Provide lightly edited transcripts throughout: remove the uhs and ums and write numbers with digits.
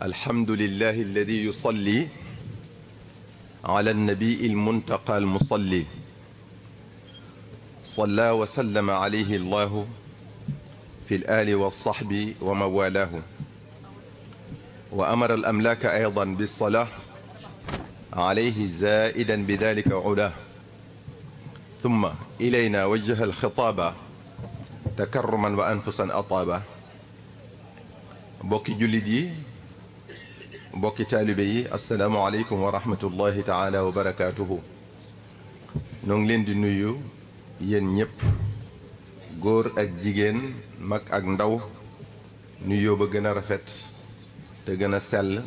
الحمد لله الذي يصلي على النبي المنتقى المصلي صلى وسلم عليه الله في الآل والصحب وموالاه وأمر الأملاك أيضا بالصلاة عليه زائدا بذلك علاه ثم إلينا وجه الخطاب تكرما وأنفسا أطابا بوكي جلدي mbokki taalibe yi asalaamaaleykum wa rahmatullahi taala wa barakaatuhu noo ngi leen di nuyu yéen ñëpp góor ak jigéen mag ak ndaw nuyoo ba gën a rafet te gën a sell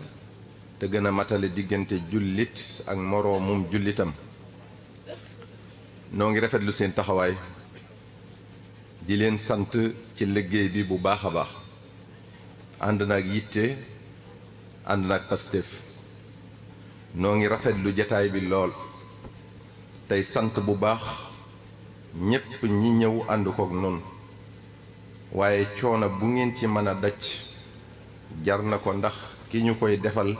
te gën a matale diggante jullit ak moroomum jullitam noo ngi rafetlu seen taxawaay di leen sant ci liggéey bi bu baax a baax ànd naag yitte ànd nag Pastef noo ngi rafetlu jataay bi lool tey sant bu baax ñépp ñi ñëw ànd kook noonu waaye coono bu ngeen ci mën a daj jar na ko ndax ki ñu koy defal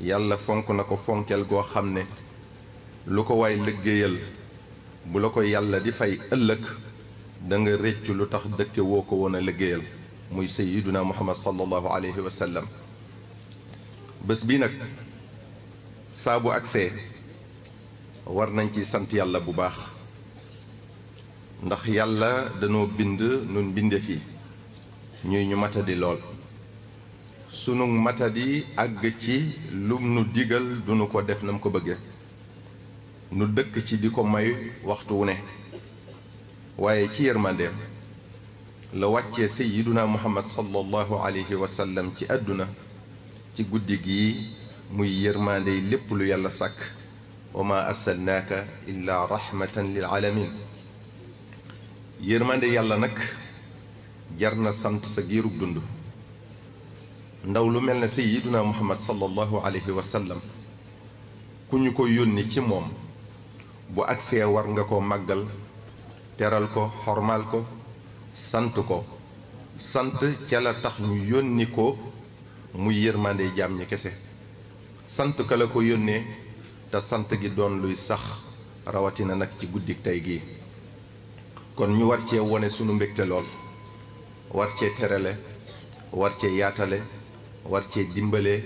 yàlla fonk na ko fonkel goo xam ne lu ko waay liggéeyal bu la ko yàlla di fay ëllëg da nga réccu lu tax dëkke woo ko woon a liggéeyal muy sayyiduna Muhammad sallallahu alayhi wa sallam bés bii nag saa bu agsee war nañ ci sant yàlla bu baax ndax yàlla danoo bind nun binde fi ñuy ñu matadi lool sunu matadi àgg ci lum nu digal duñu ko def nam ko bëgge nu dëkk ci di ko may waxtu wu ne waaye ci yërmandeem la wàccee sayyiduna Muhammad sallallahu alayhi wa sallam ci àdduna ci guddi gi muy yërmande lépp lu yàlla sàkk wa ma arsalnaaka illa rahmatan lil alamin yërmande yàlla nag jar na sant sa giirug dund ndaw lu mel ne sayyiduna Muhammad sallallahu alayhi wa sallam ku ñu ko yónni ci moom bu agsee war nga ko màggal teral ko xormaal ko sant ca la tax ñu yónni ko muy yërmande jaam ñi kese sant ka la ko yónnee te sant gi doon luy sax rawatina nag ci guddik tey gii kon ñu war cee wone sunu mbégte lool war cee terale war cee yaatale war cee dimbale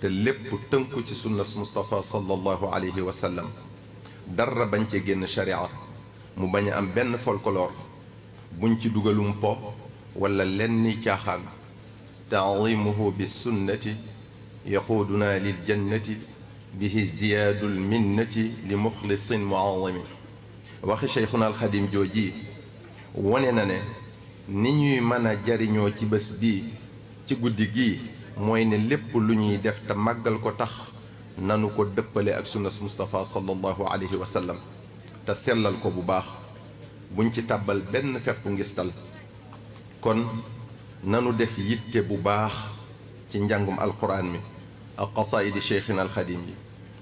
te lépp tënku ci sunnas Mustafa sallallahu alayhi wa sallam dara bañ cee génn sharia mu bañ a am benn folklore buñ ci dugalum po wala lenn caaxaan تعظيمه بالسنة يقودنا للجنة به ازدياد المنة لمخلص معظم waxi Cheikhuna Alxadim jooji wone na ne ni ñuy mën a jariñoo ci bés bii ci guddi gii mooy ne lépp lu ñuy def te màggal ko tax nanu ko dëppale ak sunnas Mustafa sallallahu alayhi wa sallam te sellal ko bu baax buñ ci tàbbal benn fepp ngistal kon nanu def yitte bu baax ci njàngum alquran mi ak qasaidi cheikhina alxadim yi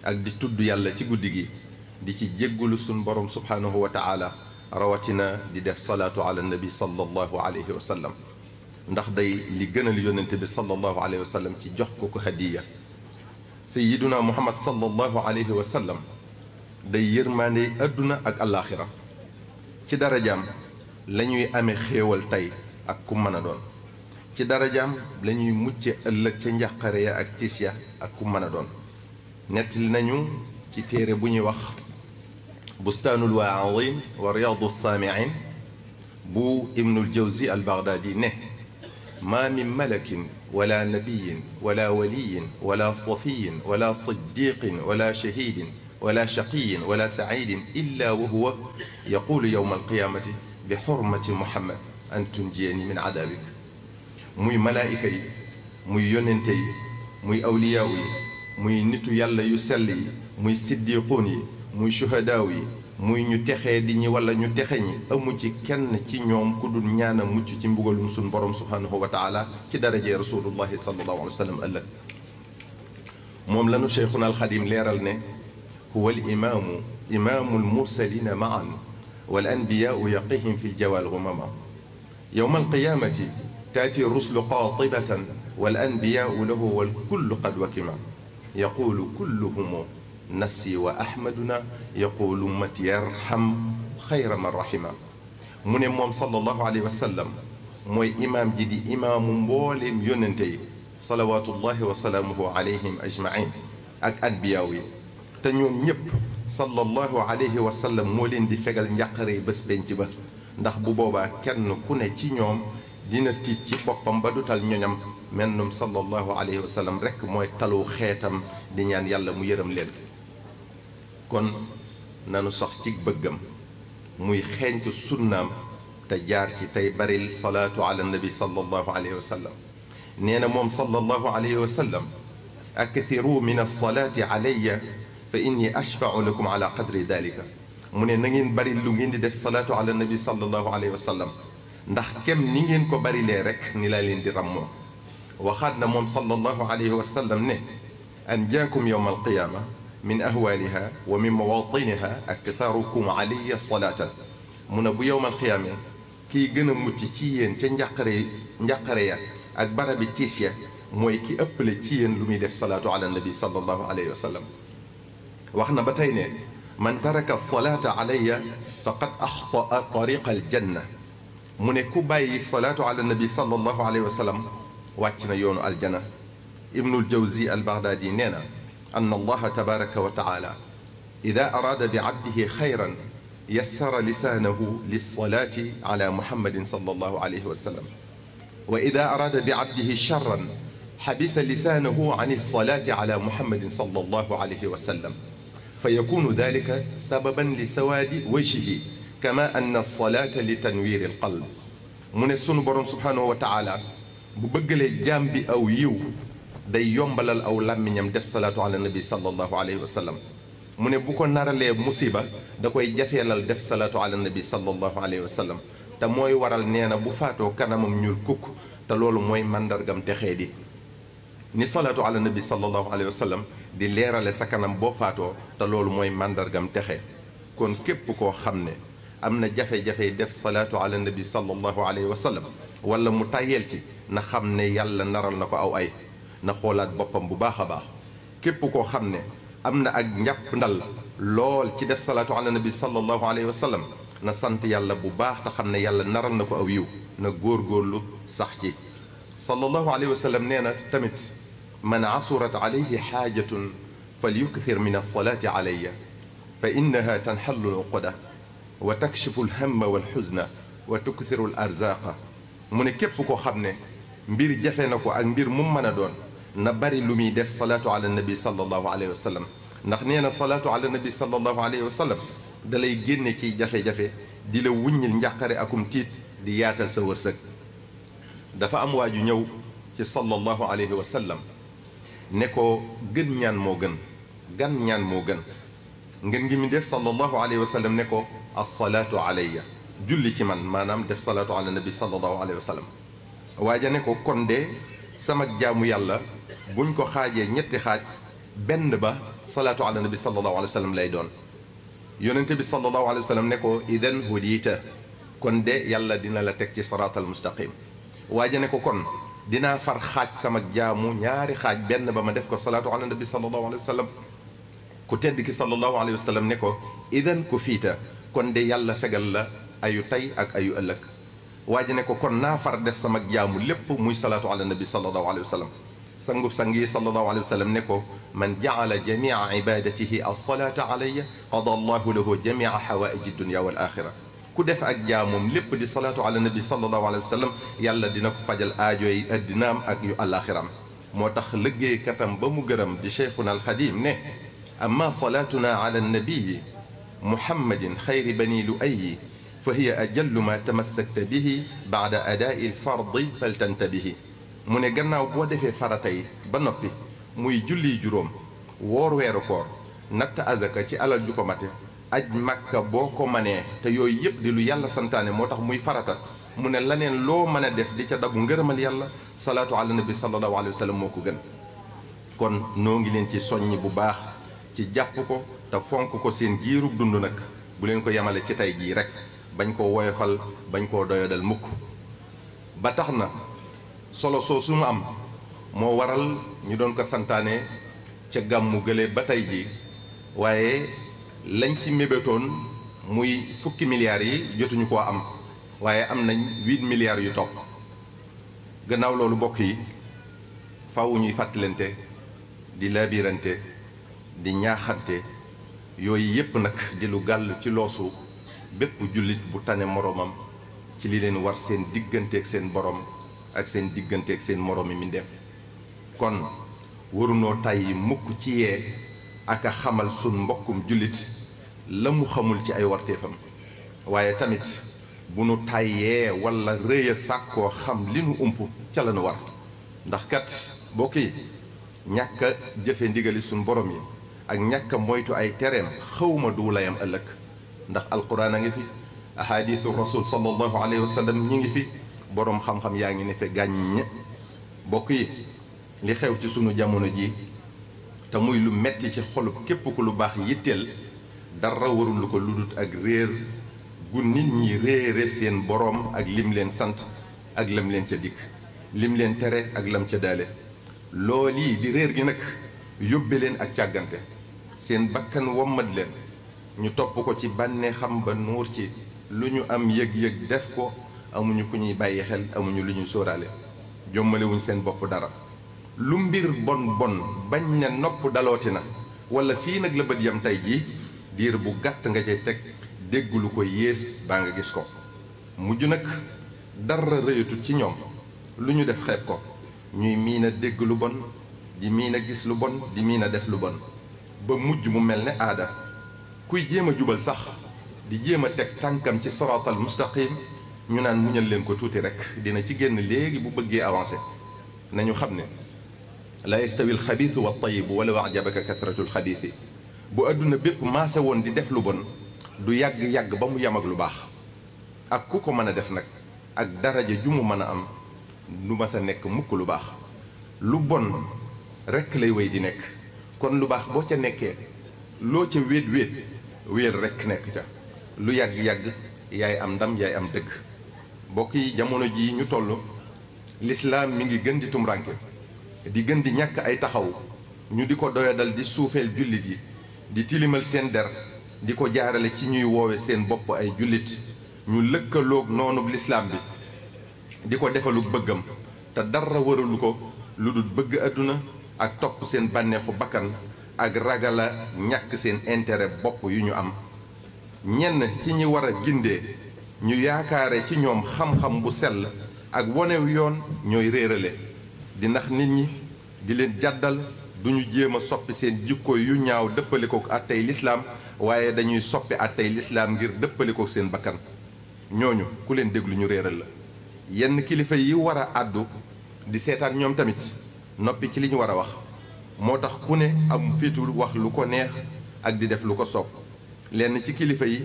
ak di tudd yàlla ci guddi gi di ci jéggulu sun borom subhanahu wa taala rawatina di def salaatu ala nabi sallallahu alayhi wa sallam ndax day li gënal yónnente bi sallallahu alayhi wa sallam ci jox ko ko hadiya sayyiduna muhammad sallallahu alayhi wa sallam day yërmaande adduna ak alaxira ci darajaam la ñuy amee xéewal tey ak ku mën a doon ci darajaam la ñuy mucce ëllëg ca njàqare ya ak tiis ya ak ku mën a doon nettali nañu ci téere bu ñuy wax bustaanul waa'idiin wa riyaadu saami'iin bu ibnul jawzi al baghdadi ne maa min malakin wala nabiyin wala waliyin wala safiyin wala siddiqin wala shahidin wala shaqiyin wala saciidin illa wa huwa yaquulu yowma alqiyaamati bi xurmati muhammad an tunjiyani min cadaabik muy malaayika yi muy yonente yi muy awliyaaw yi muy nitu yàlla yu sell yi muy siddiquun yi muy shuhadaaw yi muy ñu texee di ñi wala ñu texe ñi amu ci kenn ci ñoom ku dul ñaan a mucc ci mbugalum suñ borom subhanahu wa taala ci darajee rasulullahi sallallahu alayhi wa sallam ëllëg moom lanu cheikhuna alxadim leeral ne huwa al imaamu almursalina maan wal anbiyaau yaqihim fi ljawal gumama yowma alqiyamati taati ruslu qaatibatan wal anbiyaau lahu wal kullu qad wakima yaqulu kulluhum nafsi wa ahmaduna yaqulu mat yarham xayra man rahima mu ne moom sallallahu alayhi wa sallam mooy imaam ji di imaamu mbooleem yónnente yi salawaatullahi wa salaamuhu alayhim ajmain ak anbiyaaw yi te ñoom ñépp sallallahu alayhi wa sallam moo leen di fegal njàqare bés penc ba ndax bu boobaa kenn ku ne ci ñoom dina tiit ci boppam ba du tal ñoñam mennum sallallahu alayhi wa sallam rekk mooy talu xeetam di ñaan yàlla mu yërëm leen kon nanu sox ci bëggam muy xeeñtu sunnaam te jaar ci tey baril salaatu ala nabi sallallahu alayhi wa sallam nee na moom sallallahu alayhi wa sallam akthiru min alsalaati alayya fa inni ashfau lakum ala qadri dalika mu ne na ngeen bari lu ngeen di def salaatu ala nabi sallallahu alayhi wa sallam ndax kem ni ngeen ko barilee rek ni laa leen di rammoo waxaat na moom sallallahu alayhi wa sallam ne an jaakum yowma alqiyaama min ahwaaliha wa min mawatiniha aktharukum alayya salaatan mu ne bu yowma alqiyaama kii gën a mucc ci yéen ca njàqare ya ak barabi tiis ya mooy ki ëppale ci yéen lu muy def salaatu ala nabi sallallahu alayhi wa sallam wax na ba tey ne man taraka salaata alayya faqad axtaa tariqa aljanna mu ne ku bàyyi salaatu ala nabi sallallahu alayhi wa sallam wàcc na yoonu aljana ibnul jawzi al baghdadi nee na an allaha tabaraka wa taala ida araada bi abdihi xayran yassara lisaanahu lilsalaati ala muhammadin sallallahu alayhi wa sallam wa ida araada bi abdihi charran xabisa lisaanahu an alsalaati ala muhammadin sallallahu alayhi wa sallam fa yakunu dalika sababan li sawaadi wajhihi kama anna alsalaata li tanwiiri alqalb mu ne sunu boroom subhaanahu wa taala bu bëggalee jaam bi aw yiw day yombalal aw làmmiñam def salaatu ala nabi sallallahu alayhi wa sallam mu ne bu ko naralee musiba da koy jafeelal def salaatu ala nabi sallallahu alayhi wa sallam te mooy waral nee na bu faatoo kanamam ñuul kukk te loolu mooy màndargam texee di ni salaatu ala nabi sallallahu alayhi wa sallam di leerale sa kanam boo faatoo te loolu mooy màndargam texe kon képp koo xam ne am na jafe-jafe def salaatu ala nabi sallallahu alayhi wa sallam wala mu tàyyeel ci na xam ne yàlla naral na ko aw ay na xoolaat boppam bu baax a baax képp koo xam ne am na ak njàpp ndal lool ci def salaatu ala nabi sallallahu alayhi wa sallam na sant yàlla bu baax te xam ne yàlla naral na ko aw yiw na góorgóorlu sax ci sallallahu alayhi wa sallam nee na tamit man asurat alayhi xaajatun fal yukthir min alsalaati alayya fa innaha tanxallu luqda wa takshifu alhamma walxuzna wa tukthiru alarzaqa mu ne képp koo xam ne mbir jafe na ko ak mbir mu mën a doon na bari lu muy def salaatu ala nabi sallallahu alayhi wa sallam ndax nee na salaatu ala nabi sallallahu alayhi wa sallam da lay génne ci jafe-jafe di la wuññil njàqare akum tiit di yaatal sa wërsëg dafa am waaju ñëw ci sallallahu alayhi wa sallam ne ko gën ñaan moo gën gan ñaan moo gën ngeen ngi mi def sallallahu alayhi wa sallam ne ko assalaatu alayya julli ci man maanaam def salaatu ala nabi sallallahu alayhi wa sallam waaja ne ko kon de sama jaamu yàlla buñ ko xaajee ñetti xaaj benn ba salaatu ala nabi sallallahu alayhi wa sallam lay doon yonente bi sallallahu alayhi wa sallam ne ko idan hudiita kon de yàlla dina la teg ci siraatal mustaqim waaja ne ko kon dinaa far xaaj sama jaamu ñaari xaaj benn ba ma def ko salaatu ala nabi sallallahu alayhi wa sallam ku tedd ki sallallahu alayhi wa sallam ne ko idan ku fiita kon de yàlla fegal la ayu tey ak ayu ëllëg waaja ne ko kon naa far def sama jaamu lépp muy salaatu ala nabi sallallahu alayhi wa sallam sangub sang yi sallallahu alayhi wa sallam ne ko man jaala jamia ibadatihi alsalaata alayya qada allahu lahu jamia xawaaiji dunia wal axira ku def ak jaamoom lépp di salaatu ala nabi sallallahu alayhi wa sallam yàlla dina ko fajal aajo yi addinaam ak yu alaxiram moo tax liggéeykatam ba mu gërëm di cheikhuna alxadim ne amma salaatuna ala nabiyi muhammadin xayri bani lu ayi fa hiya ajallu ma tamassakta bihi baada adaai lfardi faltantabihi mu ne gannaaw boo defee farata yi ba noppi muy julli juróom woor weeru koor natt azaka ci alal ju ko mate aj Makka boo ko manee te yooyu yëpp di lu yàlla santaane moo tax muy farata mu ne laneen loo mën a def di ca dabu ngërëmal yàlla salaatu ala nabi sallallahu alayhi wa sallam moo ko gën. kon noo ngi leen ci soññi bu baax ci jàpp ko te fonk ko seen giirug dund nag bu leen ko yemale ci tey jii rek bañ koo woyofal bañ koo doyadal mukk. ba tax na solo soo su mu am moo waral ñu doon ko santaane ca gàmmu gële ba tey jii waaye lañ ci mébétoon muy fukki milliards yi jotuñu koo am waaye am nañ 8 milliards yu topp. gannaaw loolu bokk yi faaw ñuy fàttalante di labirante di ñaaxante yooyu yépp nag di lu gàll ci loosu bépp jullit bu tane moroomam ci li leen war seen digganteeg seen borom ak seen digganteeg seen moroom mi def. kon warunoo tàyyi mukk ci yee ak a xamal sun mbokkum jullit la mu xamul ci ay warteefam waaye tamit bu nu tàyyee walla rëy a sàkkoo xam li nu ump ca la nu war ndax kat bokk yi ñàkk a jëfe ndigali sun borom yi ak ñàkk a moytu ay tereem xawma du layam ëllëg ndax alquran a ngi fi ahadithu rasul sallallahu alayhi wa sallam ñi ngi fi boroom xam-xam yaa ngi ne fe gàññ. bokk yi li xew ci sunu jamono ji te muy lu metti ci xolub képp ku lu baax yitteel dara warul lu ko ludut ak réer gu nit ñi réere seen boroom ak lim leen sant ak lam leen ca dikk lim leen tere ak lam ca daale lool yi di réer gi nag yóbbe leen ak càggante seen bakkan wommat leen ñu topp ko ci bànnee xam ba nuur ci lu ñu am yëg-yëg def ko amuñu ku ñuy bàyyi xel amuñu lu ñuy sóoraale jommalewuñ seen bopp dara lu mbir bon bon bañ ne nopp dalooti na wala fii nag la bët yam tey jii diir bu gàtt nga cay teg dégg lu ko yées baa nga gis ko mujj nag dara rëyatut ci ñoom lu ñu def xeeb ko ñuy miin a dégg lu bon di miin a gis lu bon di miin a def lu bon ba mujj mu mel ne aada kuy jéem a jubal sax di jéem a teg tànkam ci siraatal mustaqim ñu naan muñal leen ko tuuti rek dina ci génn léegi bu bëggee avancé nañu xam ne la yastawi alxabiisu wa tayibu walaw ajabaka kasratu alxabiisi bu àdduna bépp maase woon di def lu bon du yàgg-yàgg ba mu yam ak lu baax ak ku ko mën a def nag ak daraja ju mu mën a am du ma sa nekk mukk lu baax lu bon rekk lay wéy di nekk kon lu baax boo ca nekkee loo ca wéet rekk nekk ca lu yàgg-yàgg yaay am ndam yaay am dëgg. mbokk yi jamono jii ñu toll lislaam mi ngi gën di tumranke di gën di ñàkk ay taxaw ñu di ko doyadal di suufeel jullit yi di tilimal seen der di ko jaarale ci ñuy woowe seen bopp ay jullit ñu lëkkaloog noonu lislaam bi di ko defalu bëggam te dara waralu ko lu dul bëgg àdduna ak topp seen bànneexu bakkan ak ragala ñàkk seen intérêt bopp yu ñu am. ñenn ci ñi war a gindee ñu yaakaare ci ñoom xam-xam bu sell ak wonew yoon ñooy réerale di nax nit ñi di leen jàddal duñu jéem a soppi seen jikko yu ñaaw dëppale ko àttey lislaam waaye dañuy soppi àttey lislaam ngir dëppale ko seen bakkan ñooñu ku leen déglu ñu réeral la. yenn kilifa yi war a àddu di seetaan ñoom tamit noppi ci li ñu war a wax moo tax ku ne am fitu wax lu ko neex ak di def lu ko soob. lenn ci kilifa yi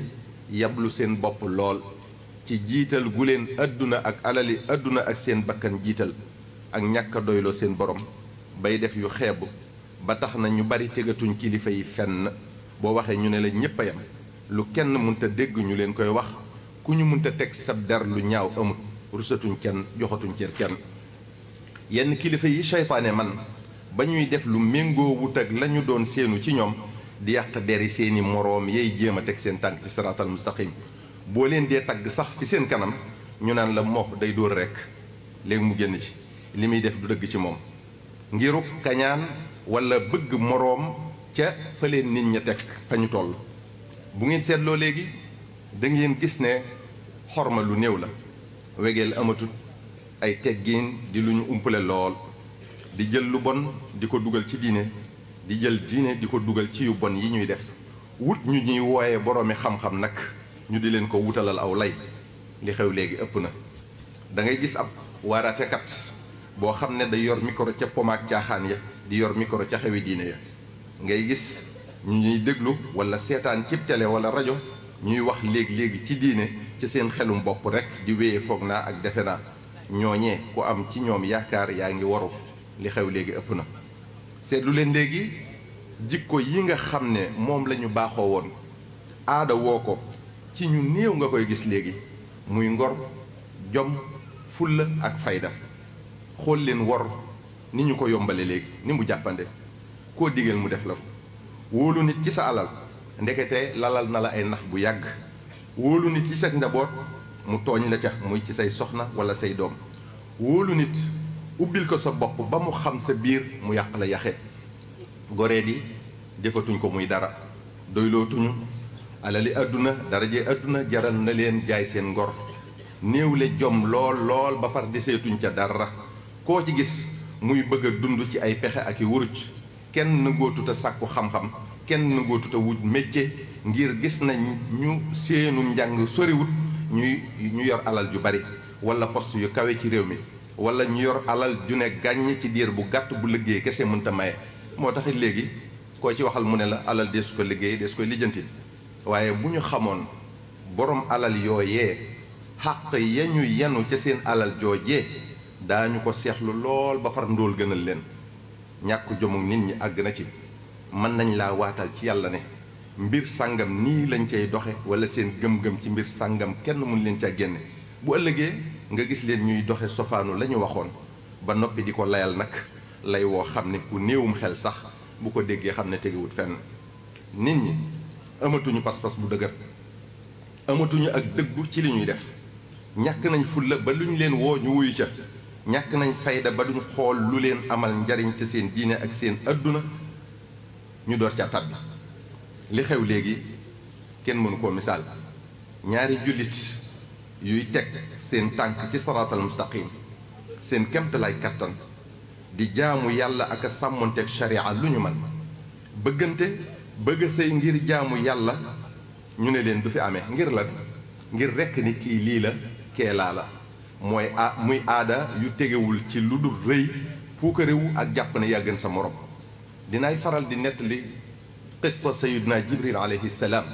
yablu seen bopp lool ci jiital gu leen àdduna ak alali àdduna ak seen bakkan jiital ak ñàkk a doyloo seen borom bay def yu xeeb ba tax na ñu bari tegatuñ kilifa yi fenn boo waxee ñu ne la ñépp a yam lu kenn mënta dégg ñu leen koy wax ku ñu mënta teg sab der lu ñaaw amut rusatuñ kenn joxatuñ cër kenn. yenn kilifa yi seytaane man ba ñuy def lu méngoo wut ak la ñu doon séenu ci ñoom di yàq deri seeni moroom yay jéem a teg seen tànk ci siraatal mustaqim boo leen dee tagg sax fi seen kanam ñu naan la moo day dóor rekk léegi mu génn ci li muy def du dëgg ci moom ngiruk kañaan walla bëgg moroom ca fa leen nit ña teg fa ñu toll. bu ngeen seetloo léegi da ngeen gis ne xorma lu néew la wegeel amatut ay teggiin di lu ñu umpale lool di jël lu bon di ko dugal ci diine di jël diine di ko dugal ci yu bon yi ñuy def wut ñu ñuy wooye boroomi xam-xam nag ñu di leen ko wutalal aw lay li xew léegi ëpp na. da ngay gis ab waaraatekat boo xam ne day yor micro ca pomaak caaxaan ya di yor micro ca xewi diine ya ngay gis ñu ñuy déglu wala seetaan cib télé wala rajo ñuy wax léegi-léegi ci diine ci seen xelum bopp rek di wéyee foog naa ak defe naa ñooñee ku am ci ñoom yaakaar yaa ngi waru li xew léegi ëpp na seetlu leen léegi jikko yi nga xam ne moom la ñu baaxoo woon aada woo ko ci ñu néew nga koy gis léegi muy ngor jom fulla ak fayda xool leen wor ni ñu ko yombale léegi ni mu jàppande koo digal mu def la ko wóolu nit ci sa alal ndekete lalal na la ay nax bu yàgg wóolu nit ci sa njaboot mu tooñ la ca muy ci say soxna wala say doom wóolu nit ubbil ko sa bopp ba mu xam sa biir mu yàq la yaxe goree di defatuñ ko muy dara doylootuñu alali àdduna daraje àdduna jaral na leen jaay seen ngor néewle jom lool ba far deseetuñ ca dara koo ci gis muy bëgg a dund ci ay pexe ak i wuruj kenn nangootuta sàkku xam-xam kenn nangootuta wut métier ngir gis nañ ñu seenu njàng soriwut ñu yor alal ju bari wala poste yu kawe ci réew mi wala ñu yor alal ju ne gàññ ci diir bu gàtt bu liggéey kese mënta maye moo taxit léegi koo ci waxal mu ne la alal deesu ko liggéey deesu koy lijjanti waaye bu ñu xamoon borom alal yooyee xàq ya ñu yenu ca seen alal joojee daañu ko seexlu lool ba far ndóol gënal leen ñàkk jomug nit ñi àgg na ci mën nañ laa waatal ci yàlla ne mbir sàngam nii lañ cay doxe wala seen gëm-gëm ci mbir sàngam kenn mun leen ca génne bu ëllëgee nga gis leen ñuy doxe sofaanu la ñu waxoon ba noppi di ko layal nag lay woo xam ne ku néewum xel sax bu ko déggee xam ne tegewut fenn nit ñi amatuñu pas-pas bu dëgër amatuñu ak dëggu ci li ñuy def ñàkk nañ fulla ba lu ñu leen woo ñu wuyu ca ñàkk nañ fayda ba duñ xool lu leen amal njariñ ca seen diine ak seen adduna ñu door ca tàbbi li xew léegi kenn mënu koo misaal ñaari jullit yuy teg seen tànk ci saraatal mustaqim seen kemtalaay kattan di jaamu yàlla ak a sàmmonteeg sharia lu ñu man bëggante bëgg sëy ngir jaamu yàlla ñu ne leen du fi amee ngir lan ngir rekk ni kii lii la kee laa la muy aada yu tegewul ci lu dul rëy puukarewu ak jàpp ne yaa gën sa morom dinaay faral di nettali qissa sayidna jibril alayhi salaam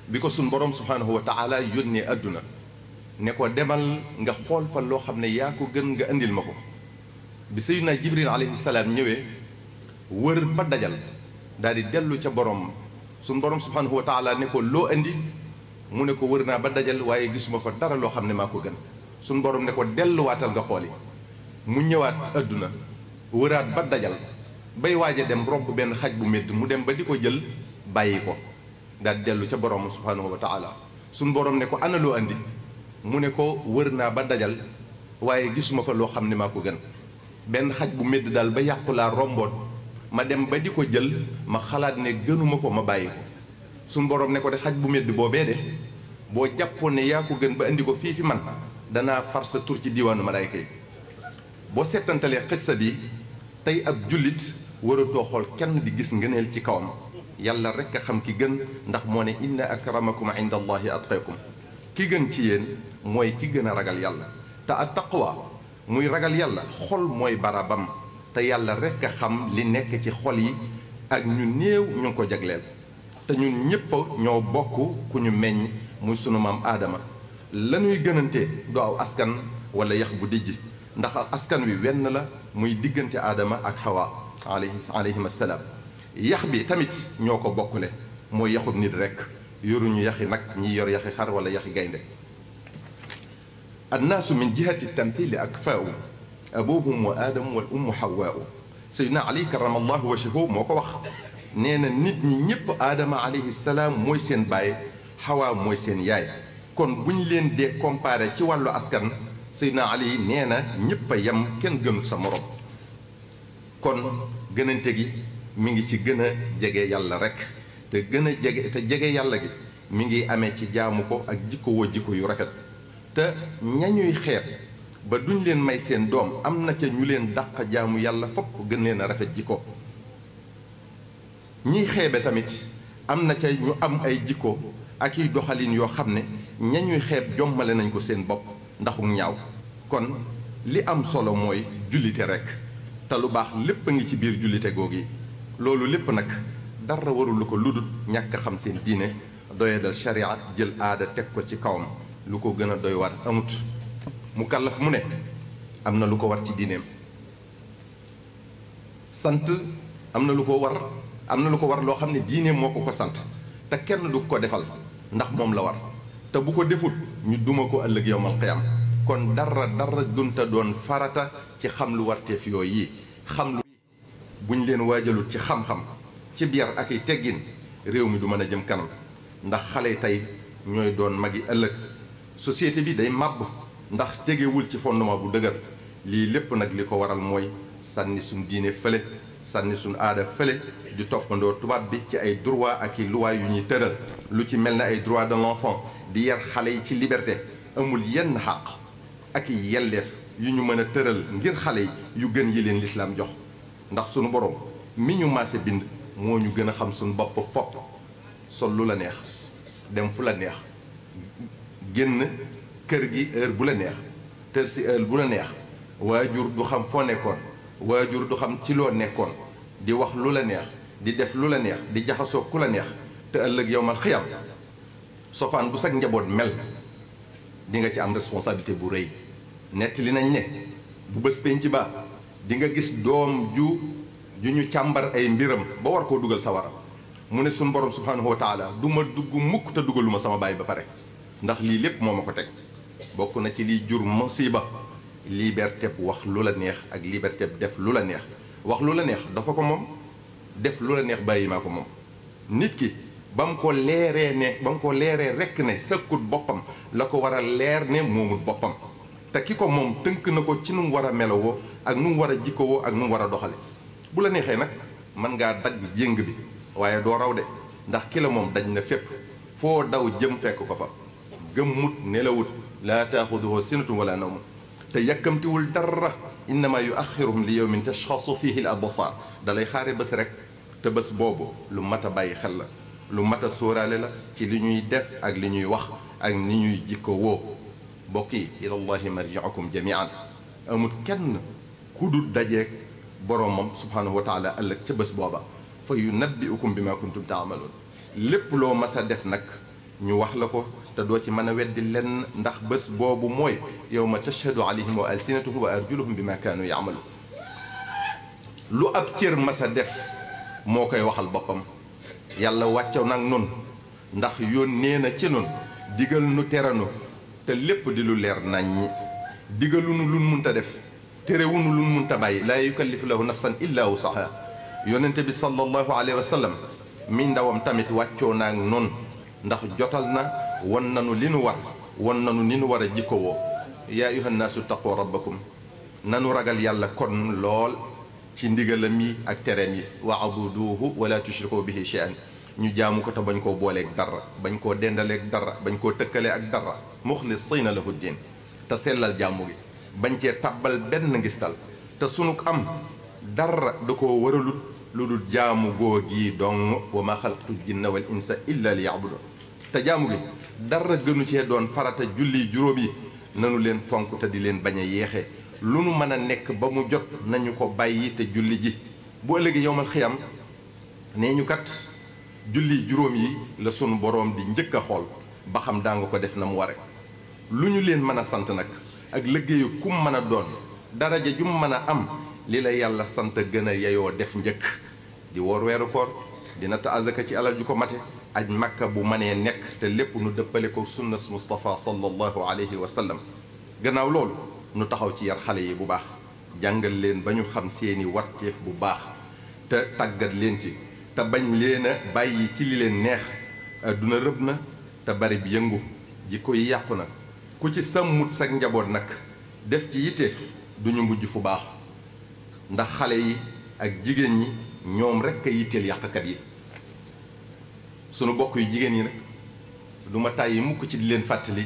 bi ko suñ borom subhaanahu wa taala yónnee àdduna ne ko demal nga xool fa loo xam ne yaa ko gën nga indil ma ko bi sayidna jibril alayhi salaam ñëwee wër ba dajal daal di dellu ca borom suñ borom subhaanahu wa taala ne ko loo indi mu ne ko wër naa ba dajal waaye gisuma fa dara loo xam ne maa ko gën suñ borom ne ko delluwaatal nga xooli mu ñëwaat àdduna wëraat ba dajal bay waaja dem romb benn xaj bu métti mu dem ba di ko jël bàyyi ko daal dellu ca borom subhaanahu wa taala suñ borom ne ko ana loo andi mu ne ko wër naa ba dajal waaye gisuma fa loo xam ne maa ko gën benn xaj bu métti daal ba yàqu laa romboon ma dem ba di ko jël ma xalaat ne gënuma ko ma bàyyi ko suñ borom ne ko de xaj bu métti boobee de boo jàppoon ne yaa ko gën ba indi ko fii fi man danaa far sa tur ci diiwaanu malaayka yi boo seetantalee xissa bi tey ab jullit waratoo xool kenn di gis ngëneel ci kawam yàlla rekk a xam ki gën ndax moo ne inna akramakum inda allahi atqakum ki gën ci yéen mooy ki gën a ragal yàlla te at taqwa muy ragal yàlla xol mooy barabam te yàlla rekk a xam li nekk ci xol yi ak ñu néew ñu ngi ko jagleel te ñun ñépp ñoo bokk ku ñu meññ muy sunu maam aadama la ñuy gënante du aw askan wala yax bu dijj ndax askan wi wenn la muy diggante aadama ak xawa alayhim assalaam yax bi tamit ñoo ko bokkule mooy yaxub nit rekk yoruñu yaxi nag ñi yor yaxi xar wala yaxi gaynde annaasu min jihati tamthili akfaau abuhum wa aadamu wal ummu xawaau sayyidina ali karamallahu wajhahu moo ko wax nee na nit ñi ñépp aadama alayhi salaam mooy seen baay xawaa mooy seen yaay kon bu ñu leen dee comparé ci wàllu askan sayyidina ali nee na ñépp a yem kenn gënul sa morom kon gënante gi mi ngi ci gën a jege yàlla rekk te gën a jege yàlla gi mi ngi amee ci jaamu ko ak jikko woo jikko yu rafet te ñañuy xeeb ba duñ leen may seen doom am na ca ñu leen dàq jaamu yàlla fokk gën leen a rafet jikko ñiy xeebe tamit am na ca ñu am ay jikko ak i doxalin yoo xam ne ñañuy xeeb jommale nañ ko seen bopp ndaxu ñaaw kon li am solo mooy jullite rekk te lu baax lépp a ngi ci biir jullite googu yi loolu lépp nag dara warul ko ludut ñàkk xam seen diine doyadal sharia jël aada teg ko ci kawam lu ko gën a doy war amut mu kàllaf mu ne am na lu ko war ci diineem sant am na lu ko war loo xam ne diineem moo ko sant te kenn du ko defal ndax moom la war te bu ko defut ñu duma ko ëllëg yowmal qiyam kon dara gunta doon farata ci xam lu warteef yooyu yi xam lu buñ leen waajalut ci xam-xam ci biir ak i teggin réew mi du mën a jëm kanam ndax xale tey ñooy doon magi ëllëg société bi day màbb ndax tegewul ci fondement bu dëgër lii lépp nag li ko waral mooy sànni suñ diine fële sànni suñ aada fële di toppandoo tubaab bi ci ay droit ak i loi yu ñuy tëral lu ci mel ne ay droit de l'enfant di yar xale yi ci liberté amul yenn xàq ak i yelleef yu ñu mën a tëral ngir xale yi yu gën yi leen lislaam jox ndax sunu borom mi ñu maase bind moo ñu gën a xam suñu bopp fopp sol lu la neex dem fu la neex génn kër gi heure bu la neex tër si heure bu la neex waajur du xam foo nekkoon waajur du xam ci loo nekkoon di wax lu la neex di def lu la neex di jaxasoo ku la neex te ëllëg yowmal xiyam sofaan bu sag njaboot mel di nga ci am responsabilité bu rëy nettali nañ ne bu bés penc ba di nga gis doom ju ñu càmbar ay mbiram ba war koo dugal sawara mu ne suñu borom subhanahu wa taala du ma dugg mukk te dugaluma sama baay ba pare ndax lii lépp moo ma ko teg bokk na ci liy jur musiba liberté bu wax lu la neex ak liberté bu def lu la neex wax lu la neex dafa ko moom def lu la neex bàyyi maa ko moom nit ki ba mu ko leeree rekk ne sëkkut boppam la ko war a leer ne moomut boppam te ki ko moom tënk na ko ci nu mu war a melowoo ak nu mu war a jikkowoo ak nu mu war a doxale bu la neexee nag mën ngaa dagg jéng bi waaye doo raw de ndax ki la moom dañ na fépp foo daw jëm fekk ko fa gëmmut nelawut laa taaxuduhu sinatun wala nawm te yàkkamtiwul dara innama yuaxiruhum li yawmin tashxasu fihi al absar dalay xaare bés rek te bés boobu lu mat a bàyyi xel la lu mat a sóoraale la ci li ñuy def ak li ñuy wax ak ni ñuy jikko woo bokk yi ilallahi marji'ukum jami'an amul kenn ku dul dajeeg boromam subhanahu wa taala ëllëg ca bés booba fa yunabbi'ukum bima kuntum ta'malun lépp loo mas a def nag ñu wax la ko te doo ci mën a weddi lenn ndax bés boobu mooy yawma tashhadu alayhim wa alsinatuhum wa arjuluhum bima kaanu ya'malun lu ab cër mas a def moo koy waxal boppam yàlla wàccaw nag nun ndax yónnee na ci nun digal nu teranu te lépp di lu leer naññi digalunu lun munta def terewunu lun munta bàyyi laa yukallifu lahu nafsan illa wusaha yonente bi sallallahu alayhi wa sallam mi ndawam tamit wàccoo naag noonu ndax jotal na won nanu li nu war won nanu ni nu war a jikkowoo yaa ayuha nnaasu taqu rabbakum nanu ragal yàlla kon lool ci ndigalam yi ak tereem yi wa abuduhu wala tushriku bihi shay'an ñu jaamu ko te bañ koo booleeg dara bañ koo dendaleeg dara bañ koo tëkkalee ak dara muxlisiina lahu diin te sellal jaamu gi bañ cee tabbal benn ngistal te sunuk am dara da koo waralut lu dul jaamu googi dong wa ma xalaqtu jinna wal insa illa li ya'budun te jaamu gi dara gënu cee doon farata julli juróom yi nanu leen fonk te di leen bañ a yeexee lu nu mën a nekk ba mu jot nañu ko bàyyi te julli ji bu ëllëgee yowmal xiyam nee ñu kat julli juróom yi la sunu boroom di njëkk a xool ba xam daa nga ko def na mu ware lu ñu leen mën a sant nag ak liggéeyu kum mën a doon daraja ju mu mën a am li la yàlla sant gën a yeyoo def njëkk di woor weeru koor di natt azaka ci alal ju ko mate aj makka bu mënee nekk te lépp nu dëppale ko sunnas Mustafa sallallahu alayhi wa sallam gannaaw loolu nu taxaw ci yar xale yi bu baax jàngal leen ba ñu xam seeni warteef bu baax te tàggat leen ci te bañ leen a bàyyi ci li leen neex adduna rëb na te bari bi yëngu jikko yi yàqu na ku ci sàmmut sag njaboot nag def ci yitte duñu mujj fu baax ndax xale yi ak jigéen ñi ñoom rekk a yitteel yàqkat yi sunu bokk yu jigéen yi nag du ma tàyyi mukk ci di leen fàttali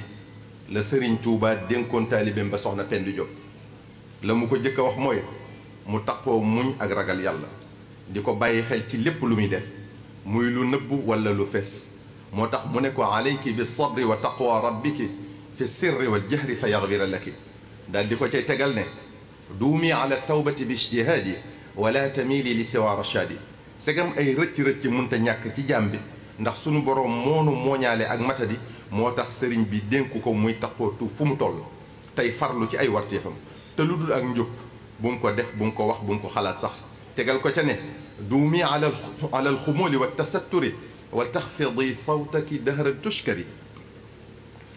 la Sëriñ Tuubaa dénkoon taalibeem ba soxna Penda Diop la mu ko jëkk a wax mooy mu taqoo muñ ak ragal yàlla di ko bàyyi xel ci lépp lu muy def muy lu nëbbu wala lu fes moo tax mu ne ko alayki bi sabri wa taqwa rabbiki fi sirri wal jahri fa yaghfira laki daal di ko cay tegal ne duumi ala tawbati bi ijtihaadi wala tamili li siwa rashadi segam ay rëcc-rëcc mënta ñàkk ci jaam bi ndax sunu boroom moonu mooñaale ak matadi moo tax sëriñ bi dénku ko muy taxootu fu mu toll tey farlu ci ay warteefam te lu dul ak njub bu mu ko def bu mu ko wax bu mu ko xalaat sax tegal ko ca ne duumi ala alxumuli wa tasatturi wa taxfidi sawtaki dahra tushkari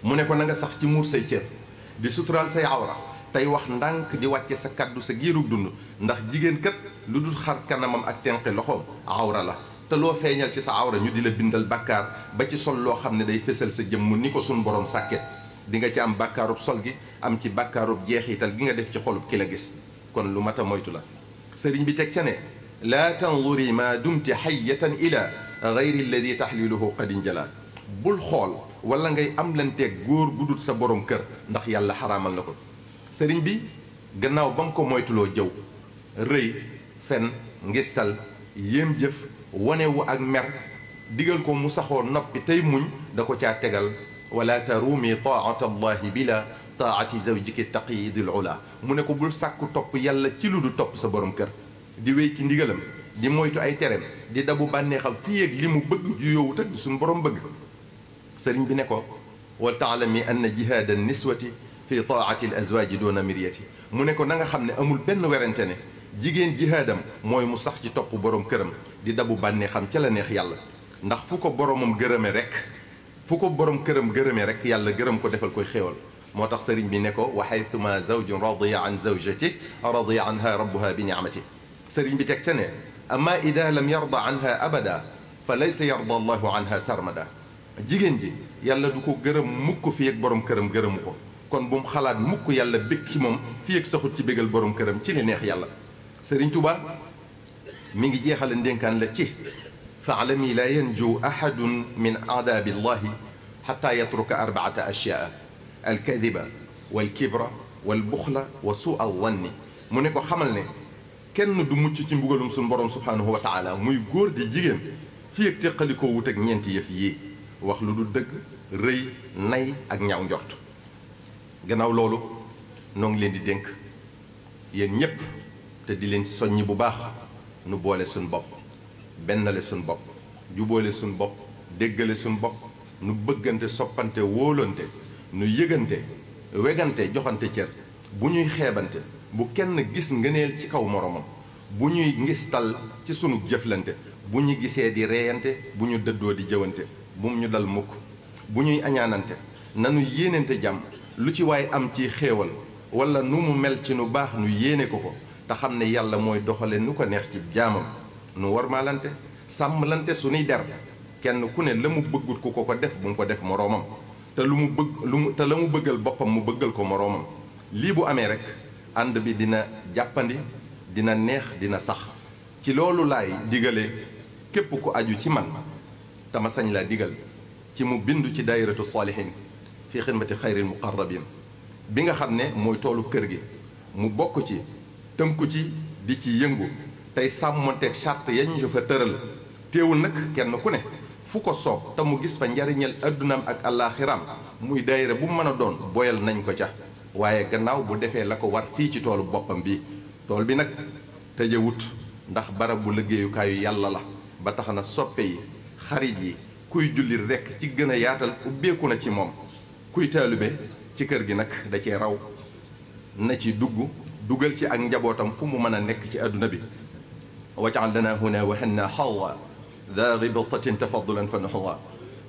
mu ne ko na nga sax ci muur say cër di suturaal say awra tey wax ndànk di wàcce sa kaddu sa giirug dund ndax jigéen kat lu dul xar kanamam ak tenqi loxoom awra la te loo feeñal ci sa awra ñu di la bindal bàkkaar ba ci sol loo xam ne day fésal sa jëmm ni ko suñ borom sàkke di nga ci am bàkkaarub sol gi am ci bàkkaarub jeexital gi nga def ci xolub ki la gis kon lu mat a moytu la sëriñ bi teg ca ne laa tanzuri ma dumti xayatan ila gayri alladi taxliluhu qad injala bul xool wala ngay am lanteeg góor gu dul sa borom kër ndax yàlla xaraamal na ko sëriñ bi gannaaw ba mu ko moytuloo jëw rëy fen ngistal yéem jëf wanewu ak mer digal ko mu saxoo noppi tey muñ da ko caa tegal wala taruumi taata allahi bila taati zawjiki taqiyi dil ula mu ne ko bul sàkku topp yàlla ci lu du topp sa borom kër di wéy ci ndigalam di moytu ay tereem di dabu bànneexam fii ak li mu bëgg ju yoowut ak suñu borom bëgg sëriñ bi ne ko wal taalami anna jihaada niswati fi taati al azwaaji doona miryati mu ne ko na nga xam ne amul benn werante ne jigéen jihaadam mooy mu sax ci topp borom këram di dabu bànneexam ca la neex yàlla ndax fu ko boromam gërëme rek fu ko borom këram gërëme rek yàlla gërëm ko defal koy xéewal moo tax sëriñ bi ne ko wa xaytuma zawjun radiya an zawjati radiya anha rabbuha bi niamati sëriñ bi teg ca ne amma ida lam yarda anha abada fa laysa yarda allahu anha sarmada jigéen ji yàlla du ko gërëm mukk fii ak borom këram gërëmu ko kon bu mu xalaat mukk yàlla bég ci moom fii ak saxut ci bégal borom këram ci li neex yàlla sëriñ Tuubaa mi ngi jeexale ndénkaan la ci faalami la yanju ahadun min aadaabi llahi xata yatruka arbaata ashyaa alkadiba walkibra walbuxla wa suu alwanni mu ne ko xamal ne kenn du mucc ci mbugalum suñu borom subhaanahu wa taala muy góor di jigéen fii ak téqalikoo wut ak ñeenti yëf yii wax lu du dëgg rëy nay ak ñaaw njort gannaaw loolu noo ngi leen di dénk yéen ñépp te di leen ci soññi bu baax nu boole suñ bopp bennale suñ bopp jubóole suñ bopp déggale suñ bopp nu bëggante soppante wóolante nu yëgante wegante joxante cër bu ñuy xeebante bu kenn gis ngëneel ci kaw moromam bu ñuy ngistal ci sunu jëflante bu ñu gisee di reeyante bu ñu dëddoo di jëwante bu mu ñu dal mukk bu ñuy añaanante nanu yéenante jàmm lu ci waay am ci xéewal wala nu mu mel ci nu baax nu yéene ko ko te xam ne yàlla mooy doxale nu ko neex ci jaamam nu warmaalante sàmmlante sunuy der kenn ku ne la mu bëggut ku ko def bu mu ko def moroomam te lu mu bëgg te la mu bëggal boppam mu bëggal ko moroomam lii bu amee rek ànd bi dina jàppandi dina neex dina sax ci loolu laay digale képp ku aju ci man te ma sañ laa digal ci mu bindu ci daayiratu saalihin fi xidmati xayril muqarrabin bi nga xam ne mooy toolu kër gi mu bokk ci tënku ci di ci yëngu tey sàmmonteeg charte yañ ñu fa tëral teewul nag kenn ku ne fu ko soob te mu gis fa njariñal addunaam ak àllaaxiraam muy daayira bu mën a doon boyal nañ ko ca waaye gannaaw bu defee la ko war fii ci toolu boppam bi tool bi nag tëjewut ndax barab bu liggéeyukaayu yàlla la ba tax na soppe yi xarit yi kuy julli rekk ci gën a yaatal ubbeeku na ci moom kuy taalibe ci kër gi nag da cee raw na ci dugal ci ak njabootam fu mu mën a nekk ci àdduna bi waj'al lana huna wa hanna xawa daa ribtatin tafadulan fa nuxwa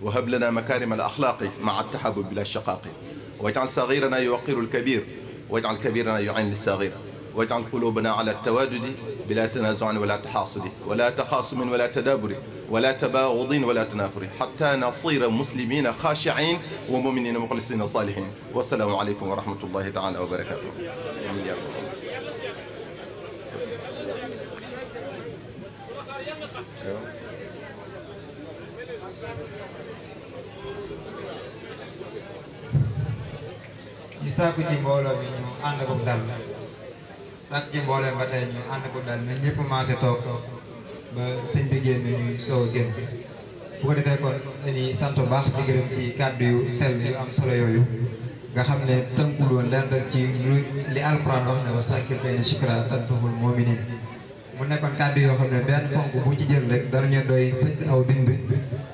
wa hab lana makarim al axlaaqi maa tahabub bila shaqaaqi waj'al saghirana yuwaqiru alkabir waj'al kabirana yu'in lissagir waj'al qulubana ala tawadudi bila tanazu'in wala taxaasudi wala taxaasumin wala tadaaburi wala tabaagudin wala tanaafuri xatta nasira muslimina xaashiin wa muminina muxlisina saalihin wasalaamu aleykum wa rahmatullahi taala wa barakatuh. ñu sàkku ci mbooloo mi ñu ànd ko dal sàkku ci mbooloo ba tey ñu ànd ko dal na ñëpp maase toog ba sëñ bi génn ñuy soog a génn bu ko defee kon dañuy sant bu baax di gërëm ci kàddu yu sell yu am solo yooyu nga xam ne tënkul woon leen rek ci li alquran wax ne wa saakir bayna shikra tanfahul muminin mu nekkoon kàddu yoo xam ne benn ponk bu ci jël rek danañu doy sëkk aw bind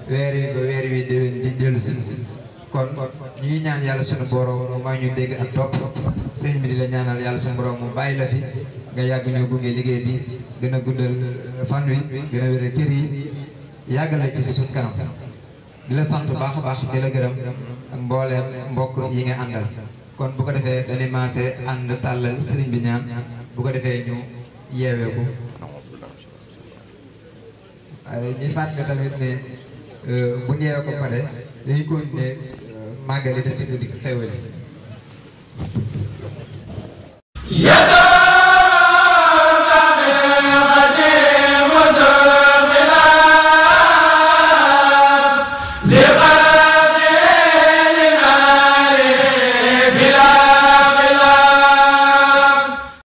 weer wi ba weer wi déwén di dellu si kon ñi ñaan yàlla sunu borom mu may ñu dégg ak topp sëñ bi di la ñaanal yàlla sunu borom mu bàyyi la fi nga yàgg ñu gunge liggéey bi gën a guddal fan wi gën a wéral kër yi yàggale ci suñu kanam di la sant baax a baax di la gërëm ak mbooleem mbokk yi nga àndal kon bu ko defee dañuy maase ànd tàllal sëriñ bi ñaan bu ko defee ñu yeewee ko waaye ñuy fàttali tamit ne bu ñu yeewee ko pare dañuy continuer màggali des di xewale